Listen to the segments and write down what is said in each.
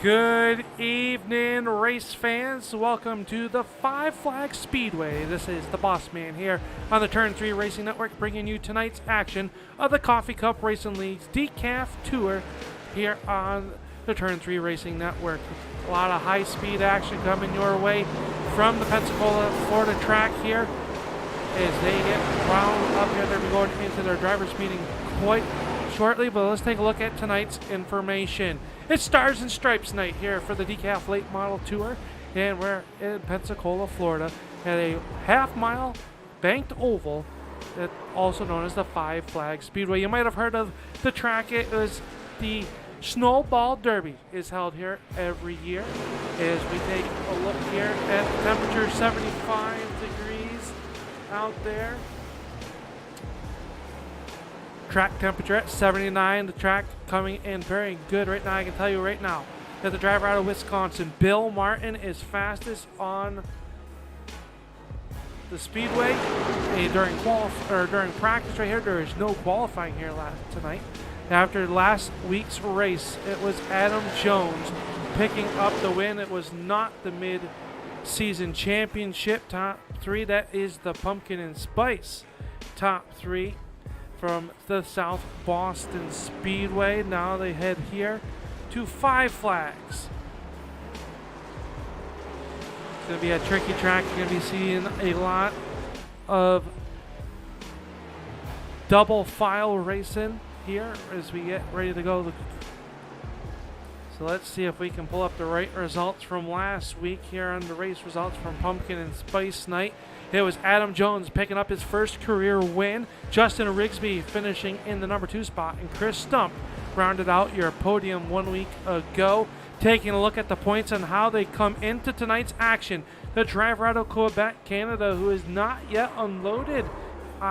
Good evening, race fans. Welcome to the Flags Speedway. This is the boss man here on the Turn 3 Racing Network, bringing you tonight's action of the Coffee Cup Racing League's DECAF Tour here on the Turn 3 Racing Network. A lot of high-speed action coming your way from the Pensacola, Florida track here as they get wound up here. They're going into their driver's meeting quite shortly, but let's take a look at tonight's information. It's Stars and Stripes night here for the DECAF Late Model Tour, and we're in Pensacola, Florida, at a half-mile banked oval, also known as the Flags Speedway. You might have heard of the track. It was the Snowball Derby is held here every year. As we take a look here at the temperature, 75 degrees out there. Track temperature at 79. The track coming in very good right now. I can tell you right now that the driver out of Wisconsin, Bill Martin, is fastest on the speedway. During practice right here, there is no qualifying here tonight. After last week's race, it was Adam Jones picking up the win. It was not the mid-season championship top three. That is the Pumpkin and Spice top three from the South Boston Speedway. Now they head here to Five Flags. It's going to be a tricky track. You're going to be seeing a lot of double file racing here as we get ready to go. So let's see if we can pull up the right results from last week here on the race results from Pumpkin and Spice night. It was Adam Jones picking up his first career win, Justin Rigsby finishing in the number 2 spot, and Chris Stump rounded out your podium 1 week ago. Taking a look at the points and how they come into tonight's action, the driver out of Quebec, Canada, who is not yet unloaded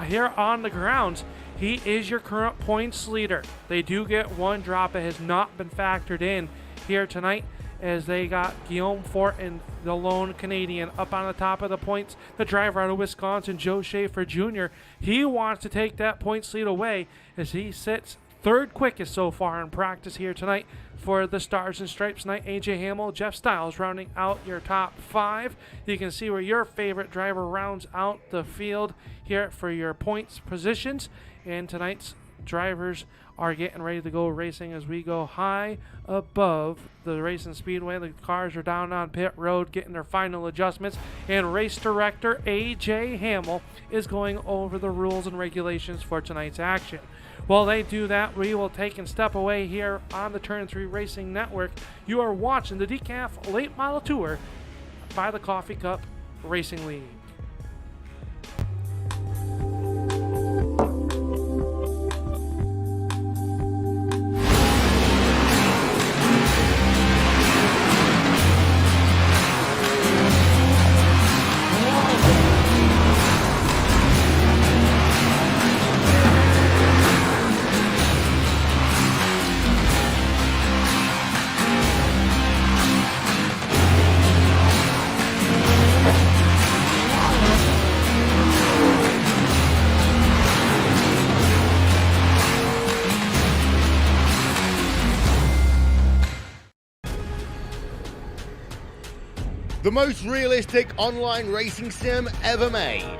here on the grounds, he is your current points leader. They do get one drop. It has not been factored in here tonight, as they got Guillaume Fort and the lone Canadian up on the top of the points. The driver out of Wisconsin, Joe Schaefer Jr., he wants to take that points lead away as he sits third quickest so far in practice here tonight for the Stars and Stripes night. AJ Hamill, Jeff Stiles rounding out your top 5. You can see where your favorite driver rounds out the field here for your points positions. And tonight's drivers are getting ready to go racing as we go high above the racing speedway. The cars are down on pit road getting their final adjustments, and race director AJ Hamill is going over the rules and regulations for tonight's action. While they do that, we will take and step away here on the Turn 3 Racing Network. You are watching the DECAF Late Model Tour by the Coffee Cup Racing League. The most realistic online racing sim ever made.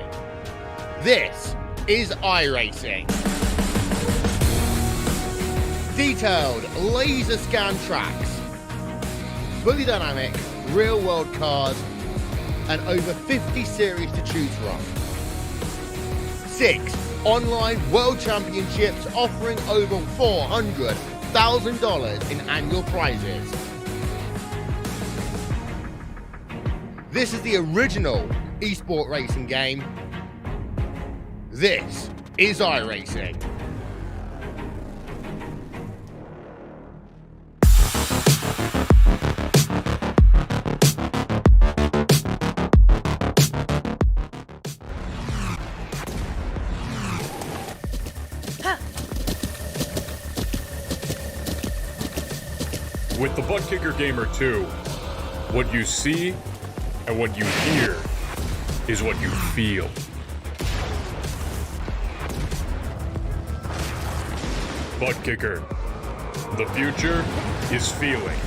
This is iRacing. Detailed laser scan tracks, fully dynamic real world cars, and over 50 series to choose from. 6 online world championships offering over $400,000 in annual prizes. This is the original esport racing game. This is iRacing. With the Butt Kicker Gamer 2, what you see and what you hear is what you feel. Butt Kicker. The future is feeling.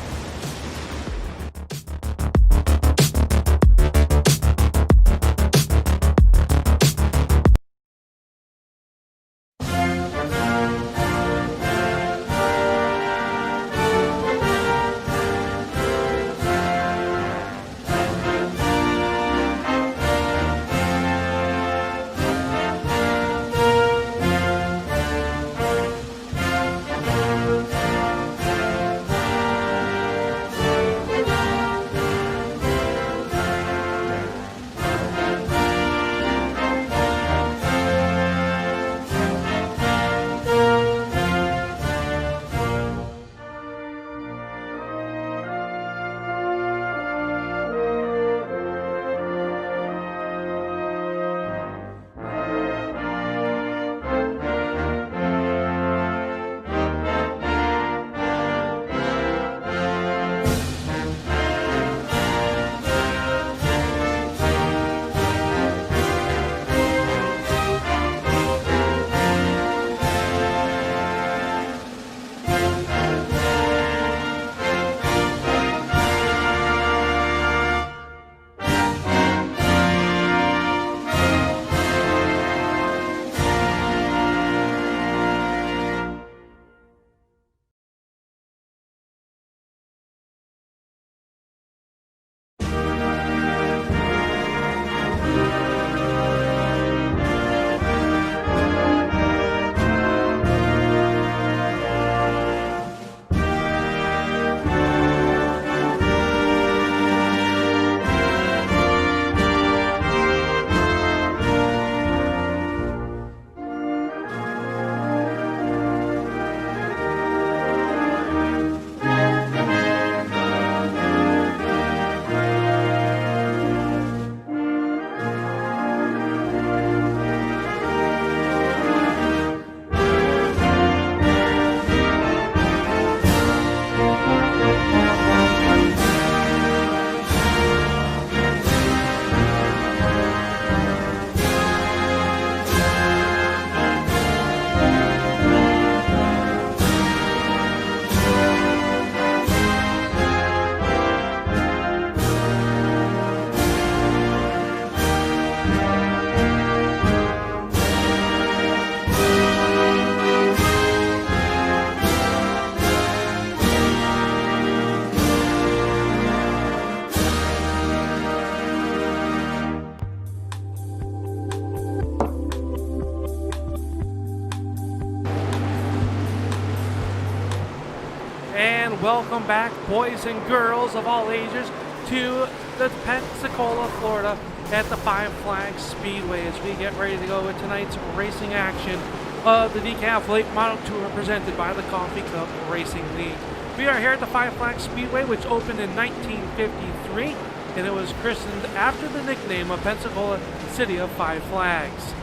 welcome back, boys and girls of all ages, to the Pensacola, Florida at the Flags Speedway as we get ready to go with tonight's racing action of the DECAF Late Model Tour presented by the Coffee Cup Racing League. We are here at the Flags Speedway, which opened in 1953, and it was christened after the nickname of Pensacola City of Five Flags.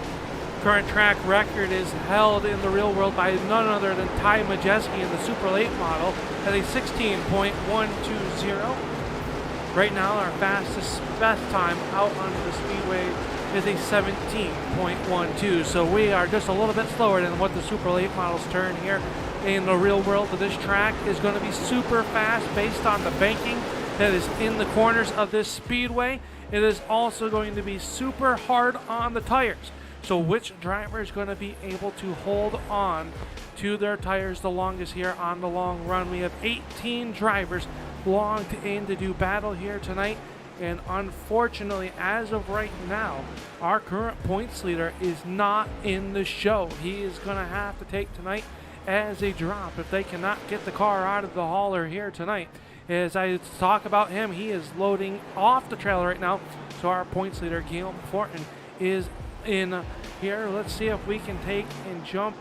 Current track record is held in the real world by none other than Ty Majeski in the Super Late model at a 16.120. Right now, our fastest best time out on the speedway is a 17.12. So we are just a little bit slower than what the Super Late models turn here in the real world. But this track is going to be super fast based on the banking that is in the corners of this speedway. It is also going to be super hard on the tires. So which driver is going to be able to hold on to their tires the longest here on the long run? We have 18 drivers logged in to do battle here tonight. And unfortunately, as of right now, our current points leader is not in the show. He is going to have to take tonight as a drop if they cannot get the car out of the hauler here tonight. As I talk about him, he is loading off the trailer right now. So our points leader, Guillaume Fortin, is in here. Let's see if we can take and jump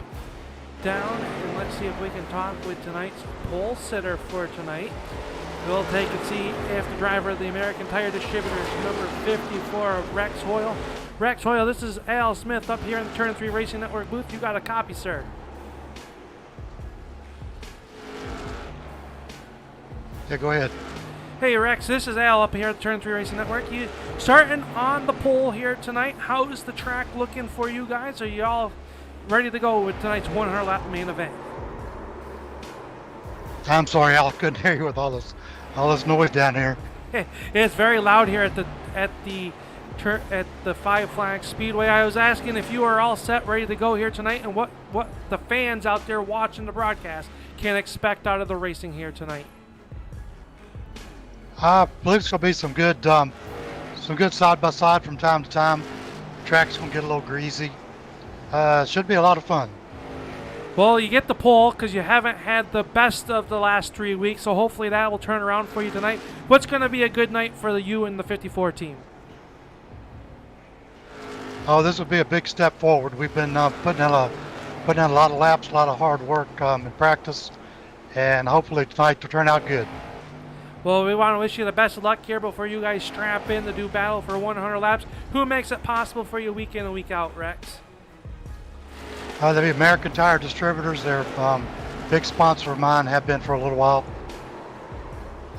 down, and let's see if we can talk with tonight's pole sitter for tonight. We'll take and see if the driver of the American Tire Distributors, number 54, Rex Hoyle. Rex Hoyle, this is Al Smith up here in the Turn 3 Racing Network booth. You got a copy, sir. Yeah, go ahead. Hey Rex, this is Al up here at the Turn 3 Racing Network. You starting on the pole here tonight. How is the track looking for you guys? Are you all ready to go with tonight's 100 lap main event? I'm sorry, Al, I couldn't hear you with all this noise down here. It's very loud here at the Five Flags Speedway. I was asking if you are all set, ready to go here tonight, and what the fans out there watching the broadcast can expect out of the racing here tonight. I believe it's going to be some good side by side from time to time. Track's going to get a little greasy. Should be a lot of fun. Well, you get the pole because you haven't had the best of the last 3 weeks, so hopefully that will turn around for you tonight. What's going to be a good night for you and the 54 team? Oh, this will be a big step forward. We've been putting in a lot of laps, a lot of hard work in practice, and hopefully tonight will turn out good. Well, we want to wish you the best of luck here before you guys strap in to do battle for 100 laps. Who makes it possible for you week in and week out, Rex? The American Tire Distributors. They're a big sponsor of mine, have been for a little while.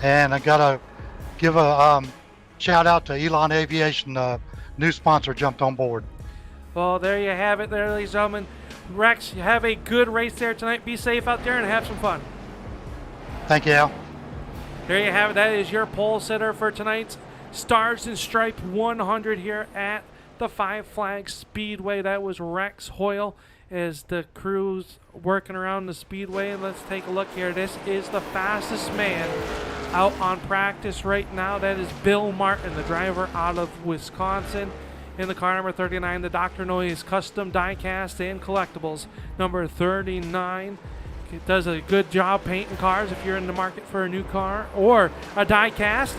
And I got to give a shout out to Elon Aviation, new sponsor jumped on board. Well, there you have it there, ladies and gentlemen. Rex, you have a good race there tonight. Be safe out there and have some fun. Thank you, Al. There you have it. That is your pole sitter for tonight's Stars and Stripe 100 here at the Five Flags Speedway. That was Rex Hoyle as the crew's working around the speedway. And let's take a look here. This is the fastest man out on practice right now. That is Bill Martin, the driver out of Wisconsin. In the car number 39, the Dr. Noise Custom Diecast and Collectibles, number 39. It does a good job painting cars if you're in the market for a new car or a die cast.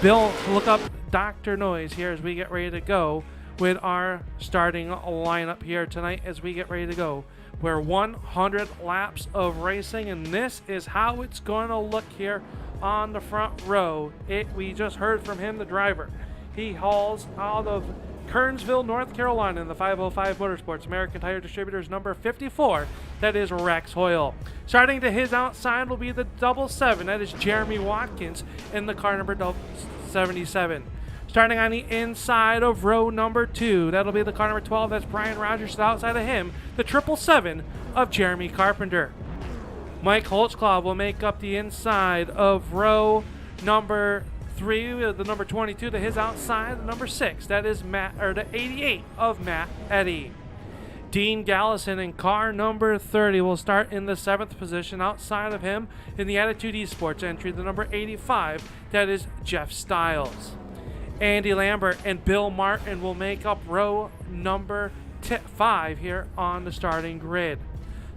Bill, look up Dr. Noise here as we get ready to go with our starting lineup here tonight as we get ready to go. We're 100 laps of racing, and this is how it's going to look here on the front row. We just heard from him, the driver. He hauls out of Kernsville, North Carolina in the 505 Motorsports American Tire Distributors number 54. That is Rex Hoyle. Starting to his outside will be the 77. That is Jeremy Watkins in the car number 77. Starting on the inside of row number 2, that'll be the car number 12. That's Brian Rogers. Outside of him, the 777 of Jeremy Carpenter. Mike Holtzclaw will make up the inside of row number 3, the number 22 to his outside, the number 6. That is the 88 of Matt Eddy. Dean Gallison in car number 30 will start in the 7th position. Outside of him in the Attitude Esports entry, the number 85. That is Jeff Stiles. Andy Lambert and Bill Martin will make up row number 5 here on the starting grid.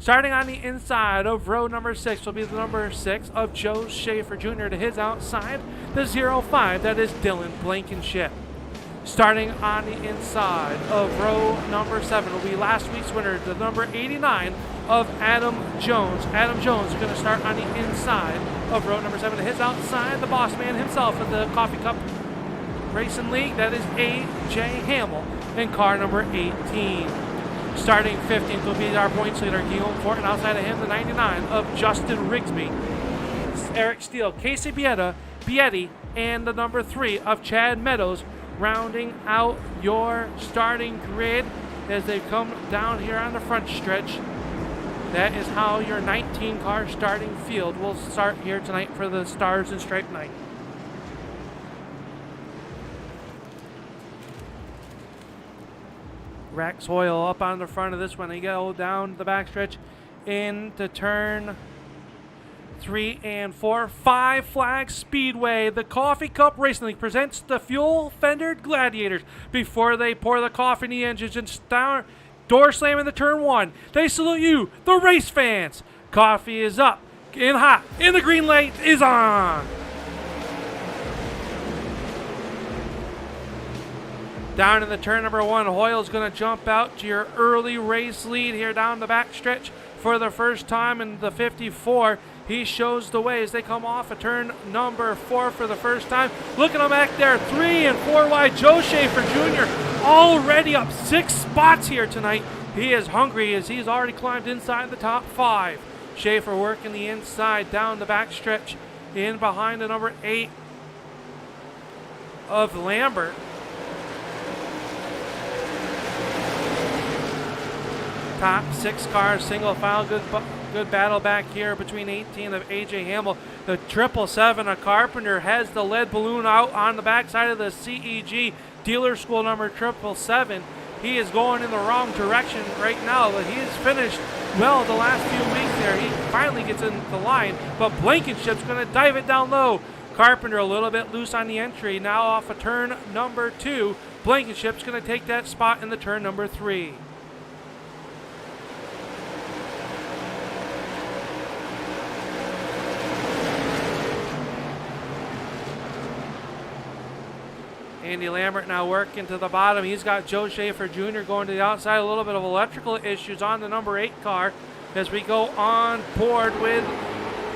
Starting on the inside of row number 6 will be the number 6 of Joe Schaefer Jr. To his outside, the 05, that is Dylan Blankenship. Starting on the inside of row number 7 will be last week's winner, the number 89 of Adam Jones. Adam Jones is going to start on the inside of row number 7. To his outside, the boss man himself of the Coffee Cup Racing League, that is A.J. Hamill in car number 18. Starting 15th will be our points leader, Guillaume Fortin. Outside of him, the 99 of Justin Rigsby. Eric Steele, Casey Bietti, and the number 3 of Chad Meadows, rounding out your starting grid as they come down here on the front stretch. That is how your 19-car starting field will start here tonight for the Stars and Stripe Night. Rex Hoyle up on the front of this one. They go down the backstretch into turn 3 and 4. 5 Flags Speedway. The Coffee Cup Racing League presents the fuel-fendered Gladiators before they pour the coffee in the engines and start door slam in the turn 1. They salute you, the race fans. Coffee is up and hot, and the green light is on. Down in the turn number 1, Hoyle's going to jump out to your early race lead here down the backstretch for the first time in the 54. He shows the way as they come off of turn number 4 for the first time. Look at him back there, 3 and 4 wide. Joe Schaefer Jr. already up 6 spots here tonight. He is hungry as he's already climbed inside the top 5. Schaefer working the inside down the backstretch in behind the number 8 of Lambert. Top 6 cars, single file, good battle back here between 18 of A.J. Hamill. The 777 of Carpenter has the lead balloon out on the backside of the CEG dealer school number 777. He is going in the wrong direction right now, but he has finished well the last few weeks there. He finally gets in the line, but Blankenship's going to dive it down low. Carpenter a little bit loose on the entry, now off of turn number 2. Blankenship's going to take that spot in the turn number 3. Andy Lambert now working to the bottom. He's got Joe Schaefer Jr. going to the outside. A little bit of electrical issues on the number 8 car as we go on board with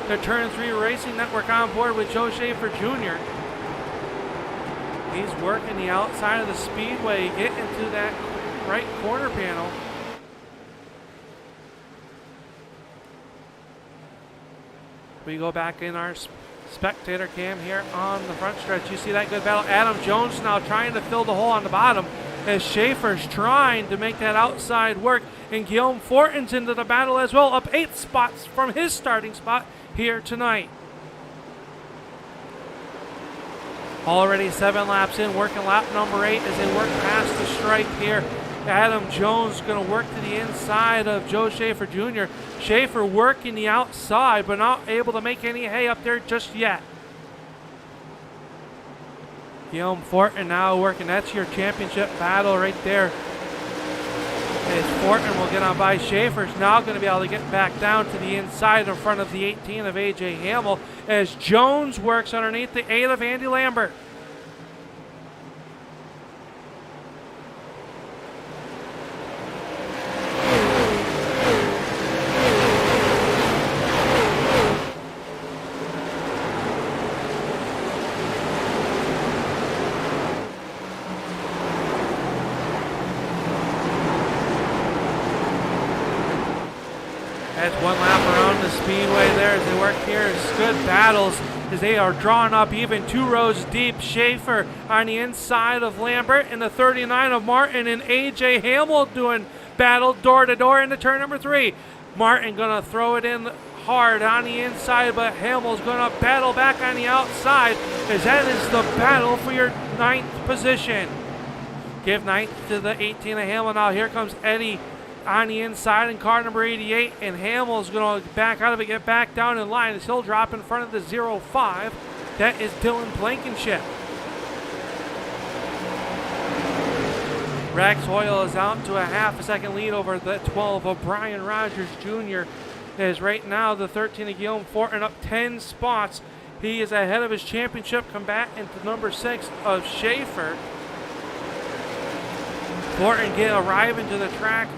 the Turn 3 Racing Network on board with Joe Schaefer Jr. He's working the outside of the speedway, getting to that right corner panel. We go back in our spectator cam here on the front stretch. You see that good battle. Adam Jones now trying to fill the hole on the bottom as Schaefer's trying to make that outside work. And Guillaume Fortin's into the battle as well, up 8 spots from his starting spot here tonight. Already 7 laps in, working lap number 8 as they work past the stripe here. Adam Jones going to work to the inside of Joe Schaefer Jr. Schaefer working the outside, but not able to make any hay up there just yet. Guillaume Fortin now working. That's your championship battle right there. As Fortin will get on by. Schaefer's now going to be able to get back down to the inside in front of the 18 of A.J. Hamill as Jones works underneath the 8 of Andy Lambert. That's 1 lap around the speedway there as they work here. It's good battles as they are drawn up even 2 rows deep. Schaefer on the inside of Lambert and the 39 of Martin and A.J. Hamill doing battle door to door into turn number 3. Martin going to throw it in hard on the inside, but Hamill's going to battle back on the outside as that is the battle for your 9th position. Give 9th to the 18 of Hamill. Now here comes Eddie on the inside in car number 88, and Hamill's going to back out of it, get back down in line as he'll drop in front of the 05. That is Dylan Blankenship. Rex Hoyle is out to a half a second lead over the 12 of Brian Rogers Jr. Is right now the 13 of Guillaume Fortin up 10 spots. He is ahead of his championship combatant, number 6 of Schaefer. Fortin arriving to the track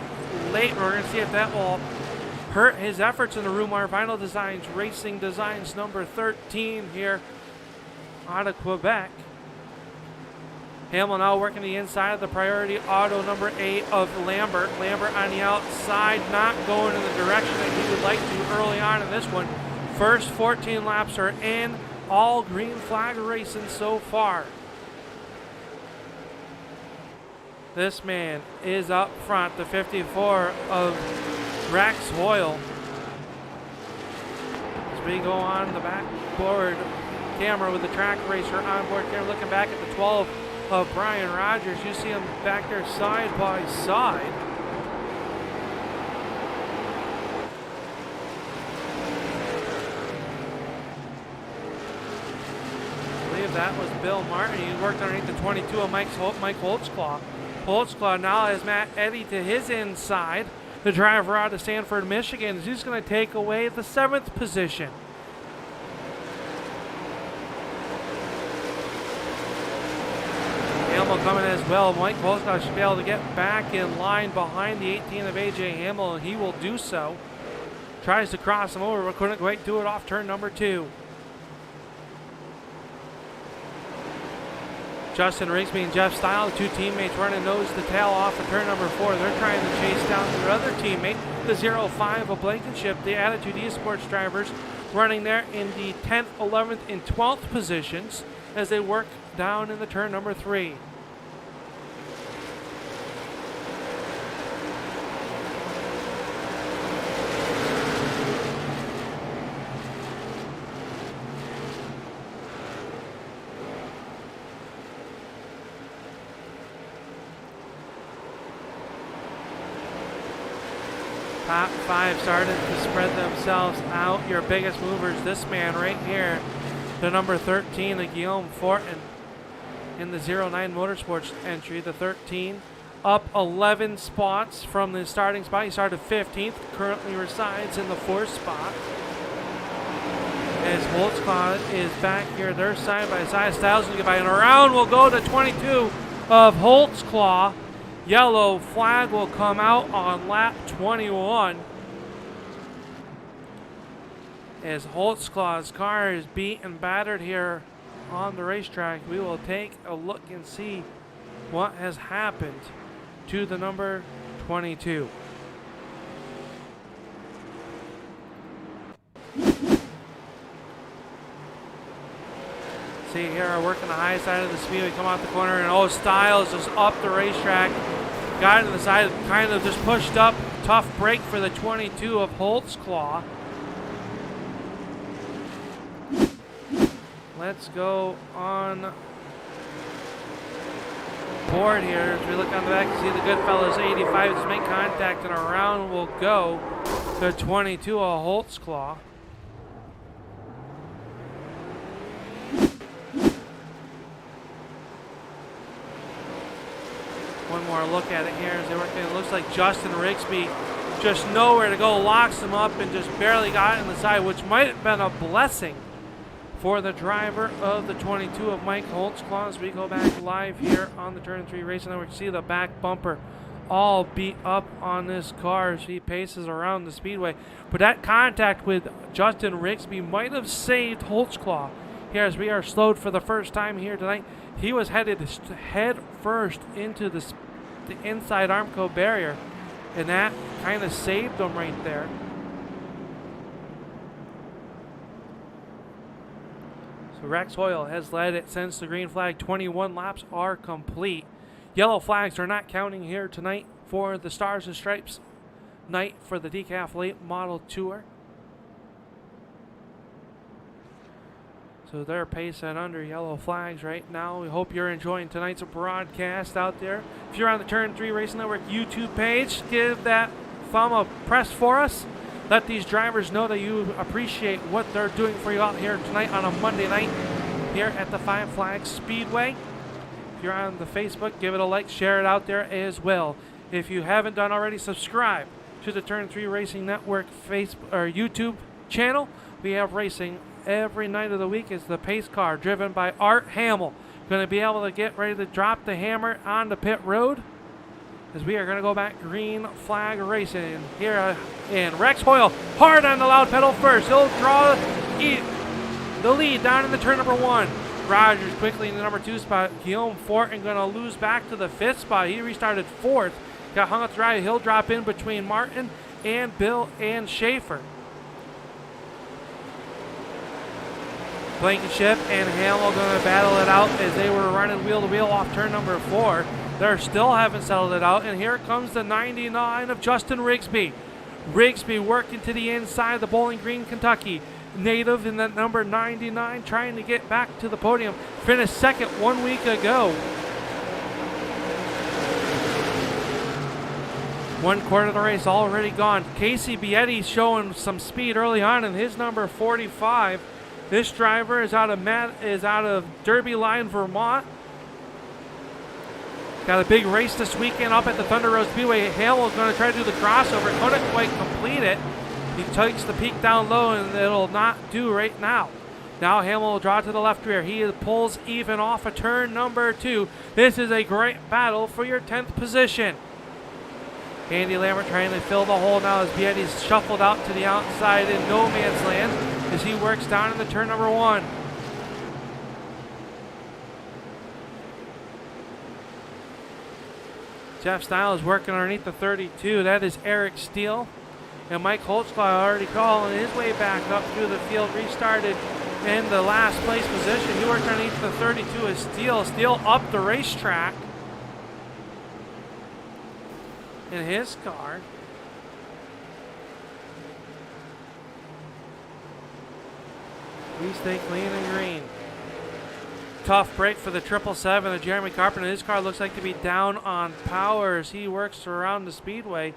late. We're going to see if that will hurt his efforts in the Rumar Vinyl Designs Racing Designs number 13 here out of Quebec. Hamill now working the inside of the priority auto number 8 of Lambert. Lambert on the outside, not going in the direction that he would like to early on in this one. First 14 laps are in, all green flag racing so far. This man is up front, the 54 of Rex Hoyle. As we go on the backboard camera with the track racer on board camera, looking back at the 12 of Brian Rogers. You see him back there side by side. I believe that was Bill Martin. He worked underneath the 22 of Mike Holtzclaw. Holtzclaw now has Matt Eddy to his inside. The driver out of Sanford, Michigan, is just going to take away the 7th position. Hamill coming as well. Mike Holtzclaw should be able to get back in line behind the 18 of AJ Hamill, and he will do so. Tries to cross him over, but couldn't quite do it off turn number 2. Justin Rigsby and Jeff Stile, the two teammates, running nose to tail off of turn number 4. They're trying to chase down their other teammate, the 05 of Blankenship. The Attitude Esports drivers running there in the 10th, 11th, and 12th positions as they work down in the turn number 3. Top 5 started to spread themselves out. Your biggest movers, this man right here, the number 13, the Guillaume Fortin in the 09 Motorsports entry. The 13 up 11 spots from the starting spot. He started 15th, currently resides in the 4th spot. As Holtzclaw is back here, they're side by side. Styles will get by, and around will go the 22 of Holtzclaw. Yellow flag will come out on lap 21 as Holtzclaw's car is beat and battered here on the racetrack. We will take a look and see what has happened to the number 22. See here, working the high side of the speedway, come out the corner, and Styles just up the racetrack. Got to the side, kind of just pushed up. Tough break for the 22 of Holtzclaw. Let's go on board here. As we look on the back, you see the Goodfellas 85 just make contact, and around will go the 22 of Holtzclaw. One more look at it here as they work in. It looks like Justin Rigsby just nowhere to go, locks him up and just barely got in the side, which might have been a blessing for the driver of the 22 of Mike Holtzclaw. As we go back live here on the Turn 3 Racing Network, see the back bumper all beat up on this car as he paces around the speedway. But that contact with Justin Rigsby might have saved Holtzclaw here as we are slowed for the first time here tonight. He was headed head first into the inside Armco barrier, and that kind of saved him right there. So Rex Hoyle has led it since the green flag. 21 laps are complete. Yellow flags are not counting here tonight for the Stars and Stripes night for the DECAF Late Model Tour. So they're pacing under yellow flags right now. We hope you're enjoying tonight's broadcast out there. If you're on the Turn 3 Racing Network YouTube page, give that thumb a press for us. Let these drivers know that you appreciate what they're doing for you out here tonight on a Monday night here at the Flags Speedway. If you're on the Facebook, give it a like, share it out there as well. If you haven't done already, subscribe to the Turn 3 Racing Network Facebook or YouTube channel. We have racing every night of the week. It's the pace car driven by Art Hamill. Going to be able to get ready to drop the hammer on the pit road as we are going to go back green flag racing here. And Rex Hoyle hard on the loud pedal first. He'll draw the lead down in the turn number 1. Rogers quickly in the number 2 spot. Guillaume Fortin going to lose back to the 5th spot. He restarted 4th. Got hung up the ride. He'll drop in between Martin and Bill and Schaefer. Blankenship and Hamill going to battle it out as they were running wheel to wheel off turn number 4. They're still haven't settled it out, and here comes the 99 of Justin Rigsby. Rigsby working to the inside of the Bowling Green, Kentucky. Native in that number 99 trying to get back to the podium. Finished second 1 week ago. 1/4 of the race already gone. Casey Bietti showing some speed early on in his number 45. This driver is out of Derby Line, Vermont. Got a big race this weekend up at the Thunder Road Speedway. Hamill is going to try to do the crossover. Couldn't quite complete it. He takes the peak down low, and it'll not do right now. Now Hamill will draw to the left rear. He pulls even off of turn number 2. This is a great battle for your 10th position. Andy Lambert trying to fill the hole now as Bietti's shuffled out to the outside in no man's land as he works down in the turn number 1. Jeff Stiles working underneath the 32. That is Eric Steele. And Mike Holtzclaw already calling his way back up through the field. Restarted in the last place position. He worked underneath the 32 as Steele. Steele up the racetrack in his car. We stay clean and green. Tough break for the 777 of Jeremy Carpenter. His car looks like to be down on power as he works around the speedway.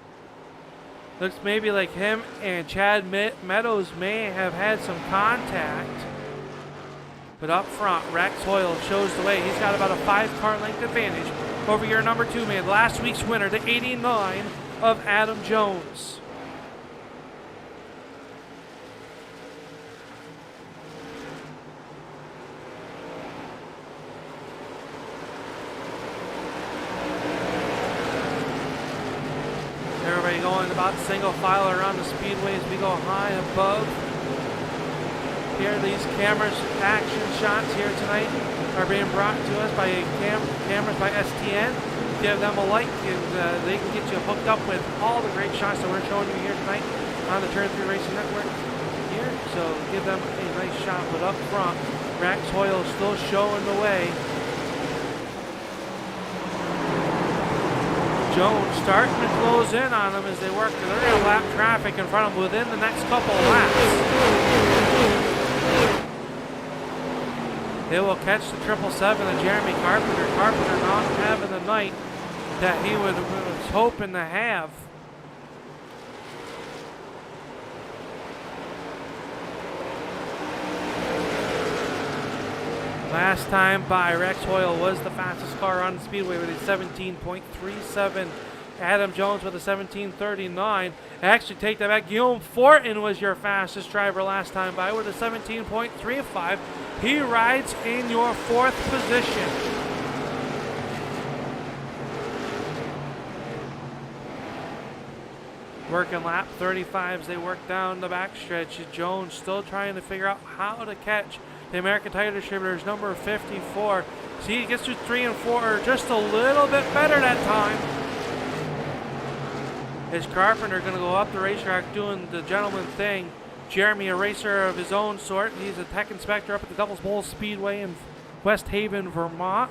Looks maybe like him and Chad Meadows may have had some contact. But up front, Rex Hoyle shows the way. He's got about a 5-car length advantage over your number 2 man. Last week's winner, the 89 of Adam Jones. Everybody going about single file around the speedway as we go high above. Here, these cameras, action shots here tonight are being brought to us by cameras by STN. Give them a like and they can get you hooked up with all the great shots that we're showing you here tonight on the Turn 3 Racing Network here. So give them a nice shot. But up front, Rex Hoyle still showing the way. Jones starting to close in on them as they work. They're going to lap traffic in front of them within the next couple of laps. They will catch the 777 of Jeremy Carpenter. Carpenter not having the night that he was hoping to have. Last time by, Rex Hoyle was the fastest car on the speedway with a 17.37. Adam Jones with a 17.39. Actually, take that back. Guillaume Fortin was your fastest driver last time by with a 17.35. He rides in your 4th position. Working lap 35 as they work down the backstretch. Jones still trying to figure out how to catch the American Tire Distributors number 54. See, he gets to 3 and 4, just a little bit better that time. Is Carpenter going to go up the racetrack doing the gentleman thing? Jeremy, a racer of his own sort. He's a tech inspector up at the Devil's Bowl Speedway in West Haven, Vermont.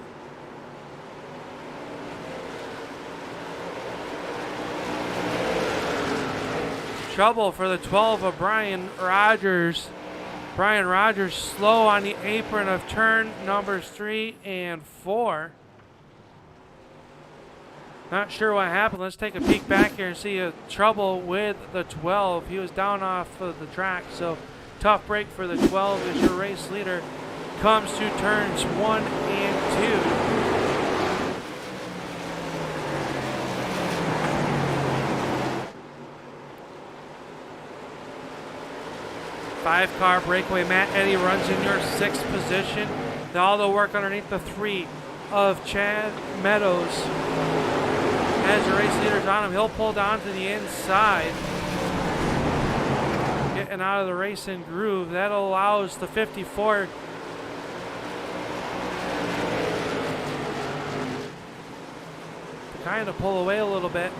Trouble for the 12 of Brian Rogers. Brian Rogers slow on the apron of turn numbers 3 and 4. Not sure what happened. Let's take a peek back here and see a trouble with the 12. He was down off of the track, so tough break for the 12 as your race leader comes to turns 1 and 2. 5-car breakaway. Matt Eddy runs in your 6th position. All the work underneath the 3 of Chad Meadows. As the race leader's on him, he'll pull down to the inside. Getting out of the racing groove. That allows the 54 to kind of pull away a little bit.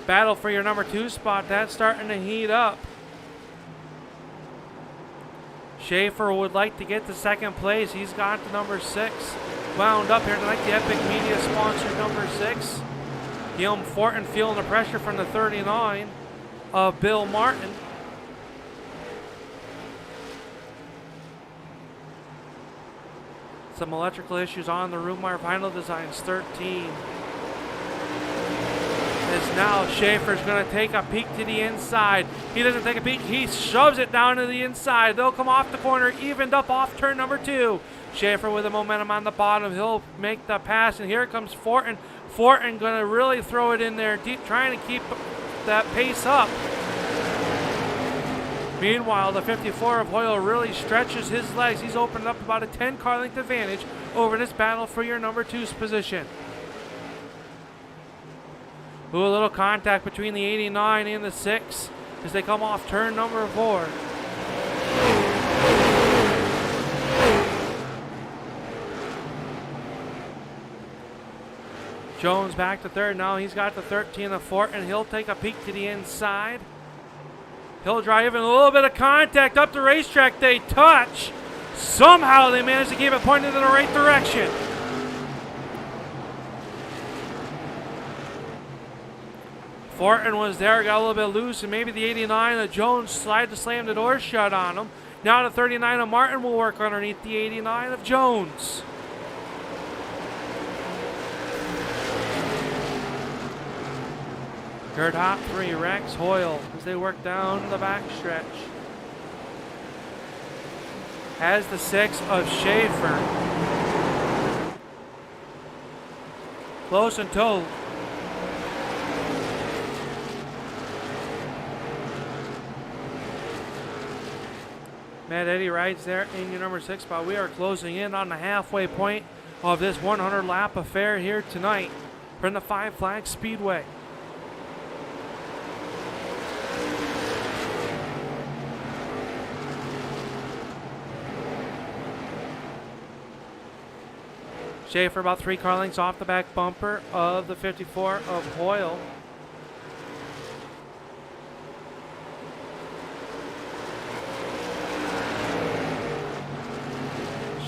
Battle for your number 2 spot. That's starting to heat up. Schaefer would like to get to 2nd place. He's got the number 6 wound up here tonight. The Epic Media sponsor number 6. Guillaume Fortin feeling the pressure from the 39 of Bill Martin. Some electrical issues on the Rumar Vinyl Designs 13. As now Schaefer's going to take a peek to the inside. He doesn't take a peek, he shoves it down to the inside. They'll come off the corner, evened up off turn number 2. Schaefer with the momentum on the bottom. He'll make the pass, and here comes Fortin. Fortin going to really throw it in there deep, trying to keep that pace up. Meanwhile, the 54 of Hoyle really stretches his legs. He's opened up about a 10-car length advantage over this battle for your number 2's position. Ooh, a little contact between the 89 and the 6 as they come off turn number 4. Jones back to 3rd. Now he's got the 13 of Fortin. He'll take a peek to the inside. He'll drive in a little bit of contact up the racetrack. They touch. Somehow they manage to keep it pointed in the right direction. Fortin was there, got a little bit loose, and maybe the 89 of Jones slide to slam the door shut on him. Now the 39 of Martin will work underneath the 89 of Jones. Your top 3, Rex Hoyle, as they work down the back stretch. Has the 6 of Schaefer. Close and tow. Matt Eddy rides there in your number 6 spot. We are closing in on the halfway point of this 100-lap affair here tonight from the 5 Flags Speedway. Schaefer about 3 car lengths off the back bumper of the 54 of Hoyle.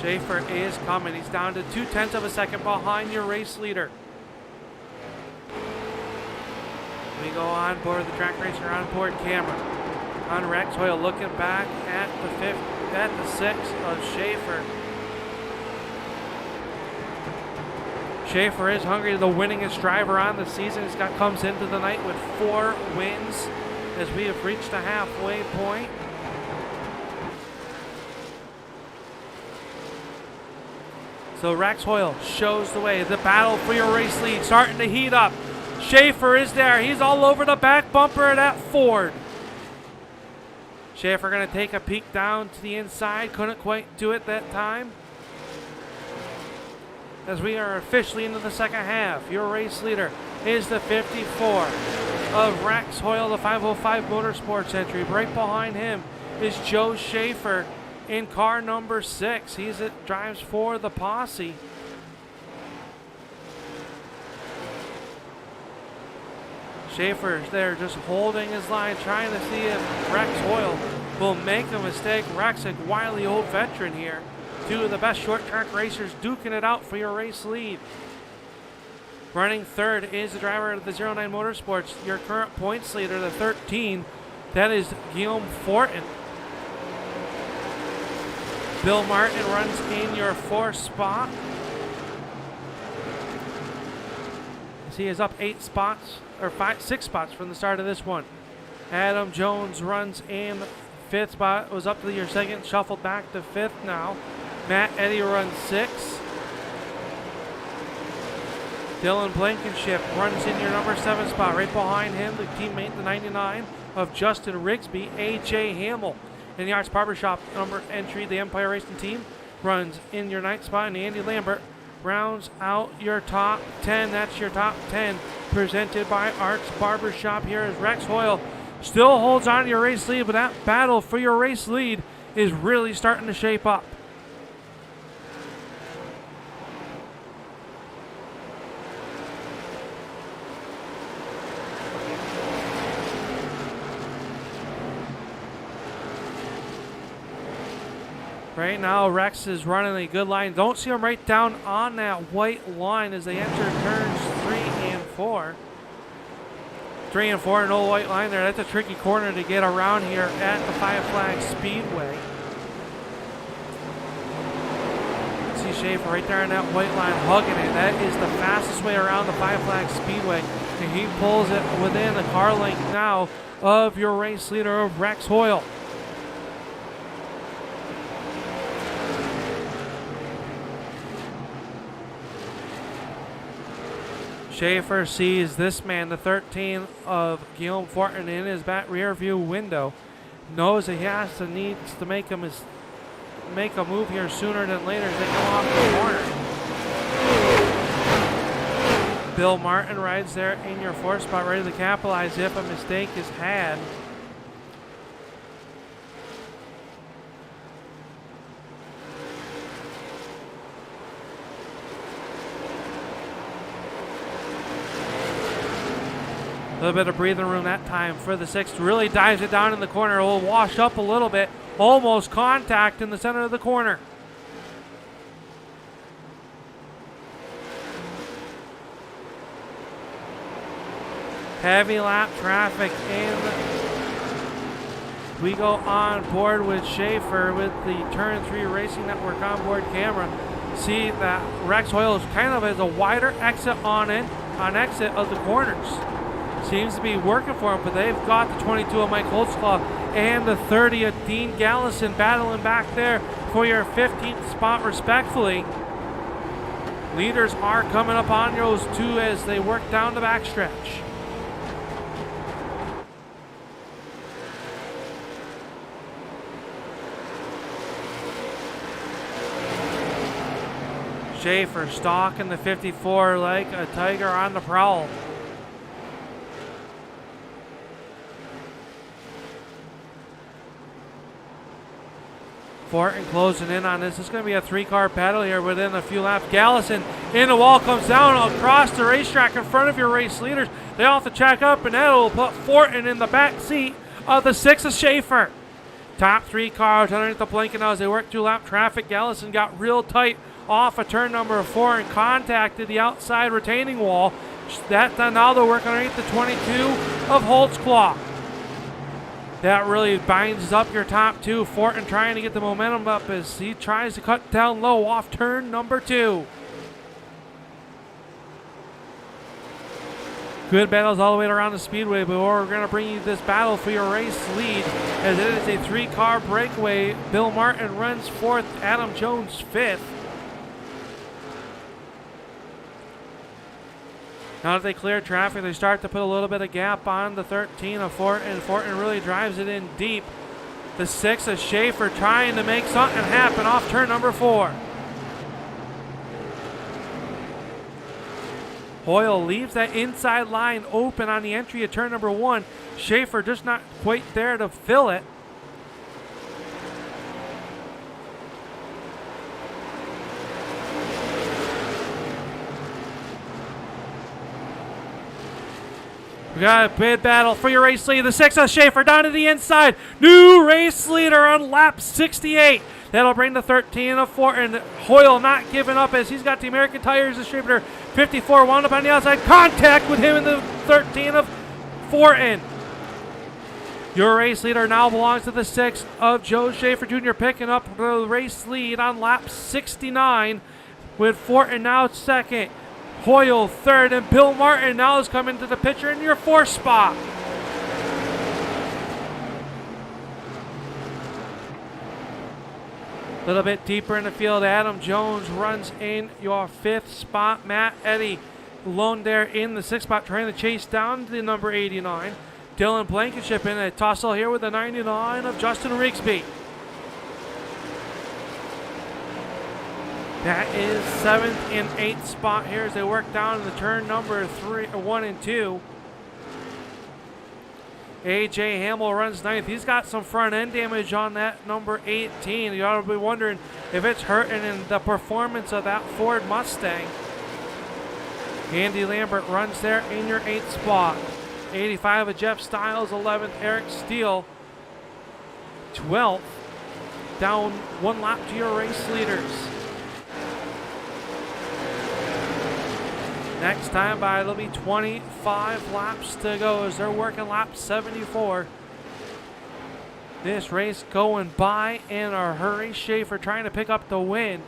Schaefer is coming. He's down to 0.2 of a second behind your race leader. We go on board the track racer on board camera. On Rex Hoyle looking back at the 6 of Schaefer. Schaefer is hungry, the winningest driver on the season. He's comes into the night with 4 wins as we have reached the halfway point. So Rex Hoyle shows the way. The battle for your race lead starting to heat up. Schaefer is there. He's all over the back bumper of that Ford. Schaefer going to take a peek down to the inside. Couldn't quite do it that time. As we are officially into the second half, your race leader is the 54 of Rex Hoyle, the 505 Motorsports entry. Right behind him is Joe Schaefer in car number 6. He drives for the posse. Schaefer's there just holding his line, trying to see if Rex Hoyle will make a mistake. Rex, a wily old veteran here. 2 of the best short track racers duking it out for your race lead. Running 3rd is the driver of the 09 Motorsports, your current points leader, the 13. That is Guillaume Fortin. Bill Martin runs in your 4th spot. As he is up 8 spots, or 6 spots from the start of this one. Adam Jones runs in 5th spot, was up to your 2nd, shuffled back to 5th now. Matt Eddy runs 6. Dylan Blankenship runs in your number 7 spot. Right behind him, the teammate, the 99 of Justin Rigsby. A.J. Hamill in the Arts Barbershop number entry. The Empire Racing team runs in your 9th spot, and Andy Lambert rounds out your top 10. That's your top 10 presented by Arts Barbershop. Here is Rex Hoyle. Still holds on to your race lead, but that battle for your race lead is really starting to shape up. Right now, Rex is running a good line. Don't see him right down on that white line as they enter turns 3 and 4. 3 and 4, no white line there. That's a tricky corner to get around here at the Flags Speedway. See Schaefer right there on that white line hugging it. That is the fastest way around the Flags Speedway. And he pulls it within the car length now of your race leader, of Rex Hoyle. Schaefer sees this man, the 13 of Guillaume Fortin, in his back rear view window. Knows that he needs to make a move here sooner than later as they come off the corner. Bill Martin rides there in your 4th spot, ready to capitalize if a mistake is had. A little bit of breathing room that time for the 6th. Really dives it down in the corner. Will wash up a little bit. Almost contact in the center of the corner. Heavy lap traffic in. We go on board with Schaefer with the Turn 3 Racing Network onboard camera. See that Rex Hoyle is kind of as a wider exit on exit of the corners. Seems to be working for him, but they've got the 22 of Mike Holtzclaw and the 30 of Dean Gallison battling back there for your 15th spot respectfully. Leaders are coming up on those two as they work down the backstretch. Schaefer stalking the 54 like a tiger on the prowl. Fortin closing in on this. It's going to be a 3-car battle here within a few laps. Gallison in the wall, comes down across the racetrack in front of your race leaders. They all have to check up, and that will put Fortin in the back seat of the 6 of Schaefer. Top 3 cars underneath the blinking now as they work through lap traffic. Gallison got real tight off of turn number 4 and contacted the outside retaining wall. That done, now they're working underneath the 22 of Holtzclaw. That really binds up your top 2. Fortin trying to get the momentum up as he tries to cut down low off turn number 2. Good battles all the way around the speedway, but we're going to bring you this battle for your race lead as it is a 3-car breakaway. Bill Martin runs 4th, Adam Jones 5th. Now that they clear traffic, they start to put a little bit of gap on the 13 of Fortin. Fortin really drives it in deep. The 6 of Schaefer trying to make something happen off turn number 4. Hoyle leaves that inside line open on the entry of turn number 1. Schaefer just not quite there to fill it. We got a bid battle for your race lead. The 6 of Schaefer down to the inside. New race leader on lap 68. That'll bring the 13 of Fortin. Hoyle not giving up as he's got the American Tires distributor. 54 wound up on the outside. Contact with him in the 13 of Fortin. Your race leader now belongs to the 6 of Joe Schaefer Jr. picking up the race lead on lap 69 with Fortin now 2nd. Hoyle 3rd, and Bill Martin now has come into the picture in your 4th spot. A little bit deeper in the field, Adam Jones runs in your 5th spot. Matt Eddy alone there in the 6th spot, trying to chase down the number 89. Dylan Blankenship in a tussle here with the 99 of Justin Rigsby. That is 7th and 8th spot here as they work down in the turn number 1 and 2. AJ Hamill runs 9th. He's got some front end damage on that number 18. You ought to be wondering if it's hurting in the performance of that Ford Mustang. Andy Lambert runs there in your 8th spot. 85 of Jeff Stiles, 11th Eric Steele, 12th. Down 1 lap to your race leaders. Next time by, there'll be 25 laps to go as they're working lap 74. This race going by in a hurry. Schaefer trying to pick up the win.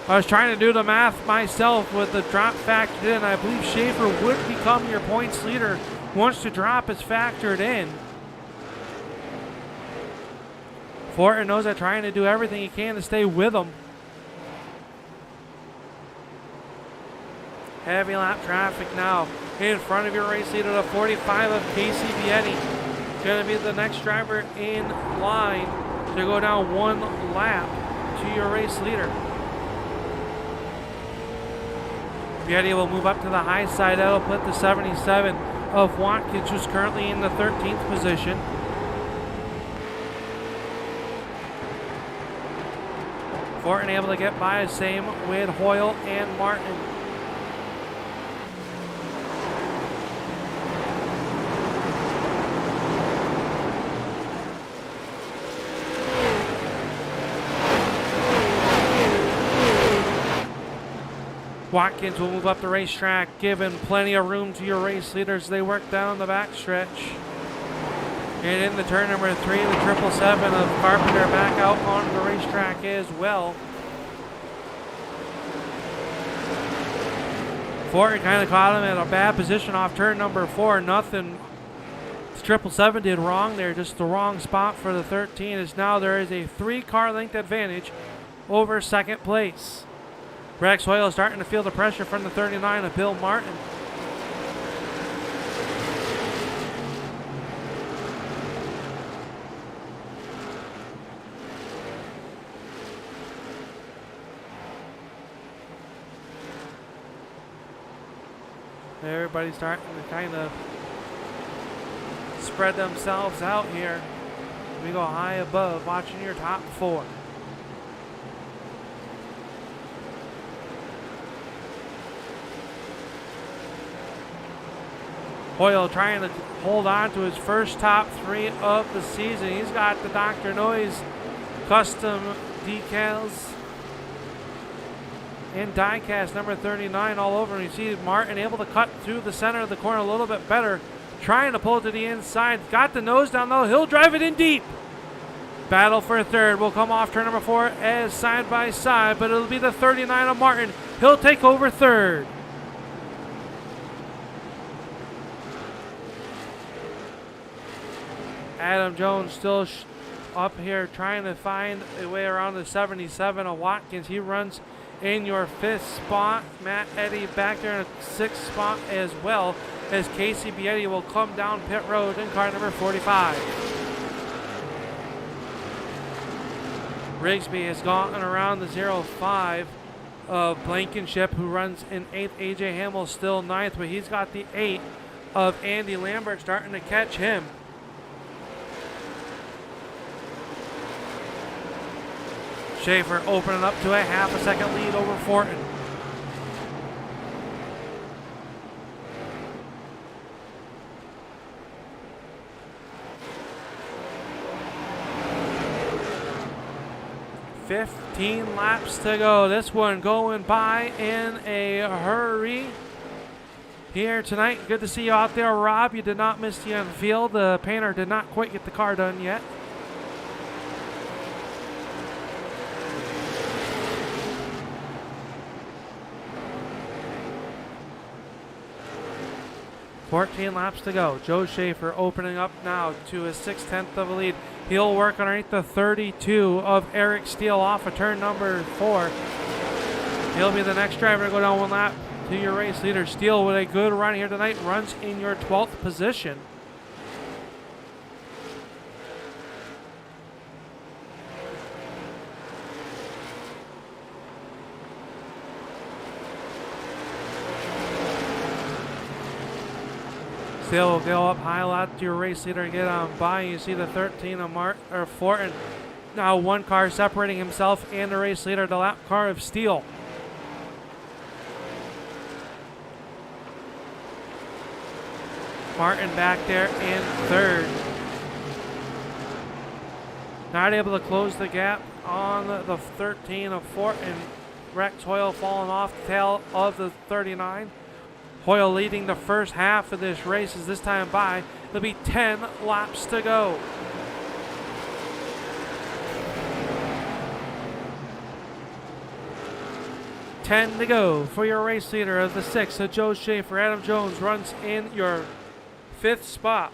I was trying to do the math myself with the drop factored in. I believe Schaefer would become your points leader once the drop is factored in. Fortin knows that trying to do everything he can to stay with him. Heavy lap traffic now in front of your race leader, the 45 of Casey Bietti. Going to be the next driver in line to go down 1 lap to your race leader. Bietti will move up to the high side. That'll put the 77 of Watkins, who's currently in the 13th position. Fortin able to get by, same with Hoyle and Martin. Watkins will move up the racetrack, giving plenty of room to your race leaders. They work down the backstretch. And in the turn number 3, the 777 of Carpenter back out onto the racetrack as well. Fortin kind of caught him in a bad position off turn number 4. Nothing the 777 did wrong there, just the wrong spot for the 13. As now there is a 3-car length advantage over second place. Rex Hoyle starting to feel the pressure from the 39 of Bill Martin. Everybody's starting to kind of spread themselves out here. We go high above, watching your top 4. Hoyle trying to hold on to his first top 3 of the season. He's got the Dr. Noise custom decals and diecast number 39 all over. And you see Martin able to cut through the center of the corner a little bit better, trying to pull it to the inside. Got the nose down though. He'll drive it in deep. Battle for 3rd will come off turn number 4 as side by side, but it'll be the 39 of Martin. He'll take over 3rd. Adam Jones still up here trying to find a way around the 77 of Watkins. He runs in your 5th spot. Matt Eddy back there in a 6th spot as well, as Casey Bietti will come down pit road in car number 45. Rigsby has gone around the 05 of Blankenship, who runs in 8th. AJ Hamill still 9th, but he's got the 8 of Andy Lambert starting to catch him. Schaefer opening up to a half a second lead over Fortin. "15 laps to go." This one going by in a hurry here tonight. Good to see you out there, Rob. You did not miss the unfield. The painter did not quite get the car done yet. 14 laps to go. Joe Schaefer opening up now to a 6/10 of a lead. He'll work underneath the 32 of Eric Steele off of turn number 4. He'll be the next driver to go down 1 lap to your race leader. Steele with a good run here tonight, runs in your 12th position. Steele will go up high, lot to your race leader and get on by. You see the 13 of Fortin. Now one car separating himself and the race leader, the lap car of Steele. Martin back there in third. Not able to close the gap on the 13 of Fortin. Rex Hoyle falling off the tail of the 39. Hoyle leading the first half of this race as this time by. There'll be 10 laps to go. Ten to go for your race leader of the 6 of Joe Schaefer. Adam Jones runs in your 5th spot.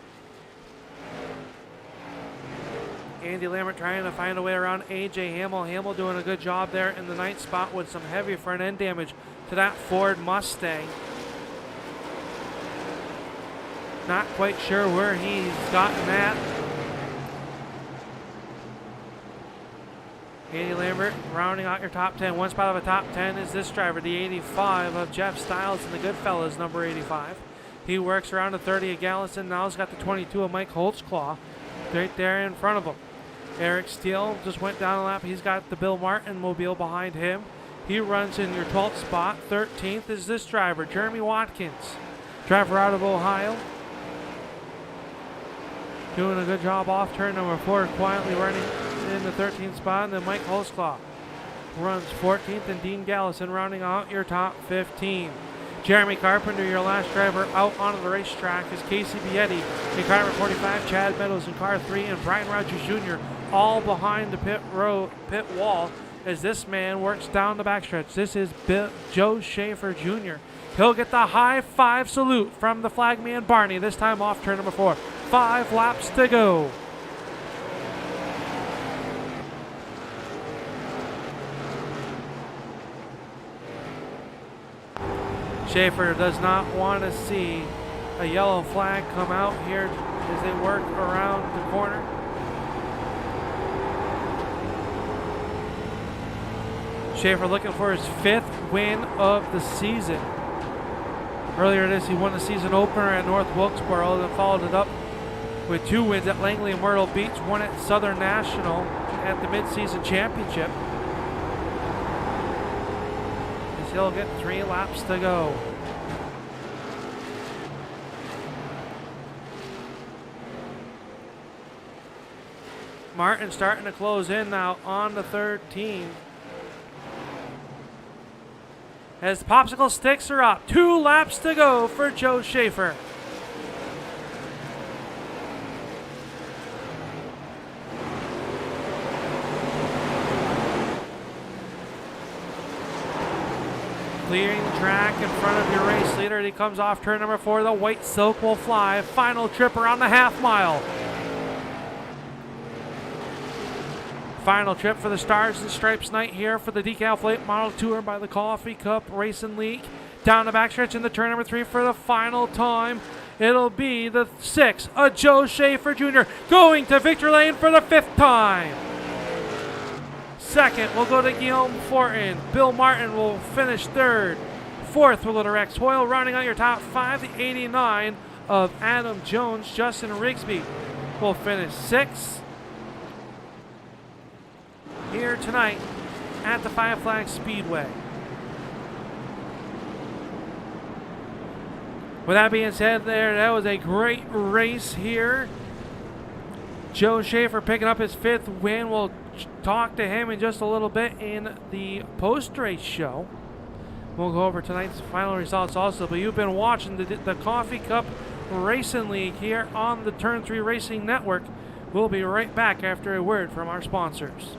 Andy Lambert trying to find a way around AJ Hamill. Hamill doing a good job there in the 9th spot with some heavy front end damage to that Ford Mustang. Not quite sure where he's gotten that. Andy Lambert rounding out your top 10. One spot of a top 10 is this driver, the 85 of Jeff Stiles and the Goodfellas, number 85. He works around the 30 of Gallison. Now he's got the 22 of Mike Holtzclaw right there in front of him. Eric Steele just went down a lap. He's got the Bill Martin mobile behind him. He runs in your 12th spot. 13th is this driver, Jeremy Watkins, driver out of Ohio. Doing a good job off turn number 4, quietly running in the 13th spot. And then Mike Holtzclaw runs 14th, and Dean Gallison rounding out your top 15. Jeremy Carpenter, your last driver out onto the racetrack, is Casey Bietti in car number 45, Chad Meadows in car 3, and Brian Rogers Jr. all behind the pit wall as this man works down the backstretch. This is Joe Schaefer Jr. He'll get the high five salute from the flagman Barney, this time off turn number 4. 5 laps to go. Schaefer does not want to see a yellow flag come out here as they work around the corner. Schaefer looking for his 5th win of the season. Earlier this, he won the season opener at North Wilkesboro and followed it up with 2 wins at Langley and Myrtle Beach, 1 at Southern National at the mid-season championship. As he'll get 3 laps to go. Martin starting to close in now on the 13. As the popsicle sticks are up. 2 laps to go for Joe Schaefer. Clearing the track in front of your race leader. He comes off turn number 4. The white silk will fly. Final trip around the half mile. Final trip for the Stars and Stripes night here for the DECAF Late Model Tour by the Coffee Cup Racing League. Down the backstretch in the turn number 3 for the final time. It'll be the 6 of Joe Schaefer Jr. going to victory lane for the 5th time. Second will go to Guillaume Fortin. Bill Martin will finish 3rd. 4th will go to Rex Hoyle, rounding out your top 5. The 89 of Adam Jones. Justin Rigsby will finish 6th. Here tonight at the Flags Speedway. With that being said, that was a great race here. Joe Schaefer picking up his 5th win. We'll talk to him in just a little bit in the post-race show. We'll go over tonight's final results also, but you've been watching the Coffee Cup Racing League here on the Turn 3 Racing Network. We'll be right back after a word from our sponsors.